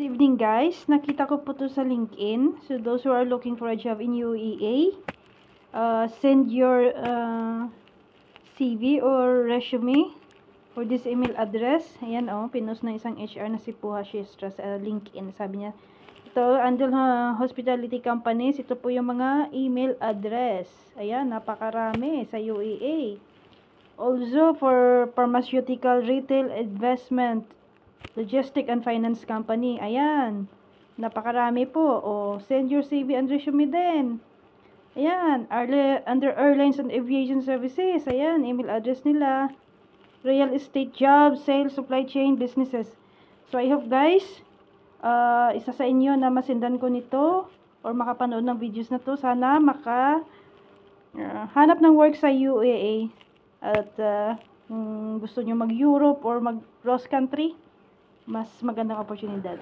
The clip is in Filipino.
evening guys, nakita ko po to sa LinkedIn. So those who are looking for a job in UEA, send your CV or resume for this email address. Ayan pinost na isang HR na si Puha Shistra sa LinkedIn. Sabi niya, ito, Andal Hospitality Companies, ito po yung mga email address. Ayan, napakarami sa UEA. Also for pharmaceutical, retail, investment, logistic and finance company. Ayan. Napakarami po. Send your CV and resume din. Ayan. Under airlines and aviation services. Ayan. Email address nila. Real estate jobs, sales, supply chain, businesses. So, I hope guys, isa sa inyo na masindan ko nito or makapanood ng videos na to. Sana hanap ng work sa UEA. At gusto nyo mag-Europe or mag-cross country, mas magandang oportunidad.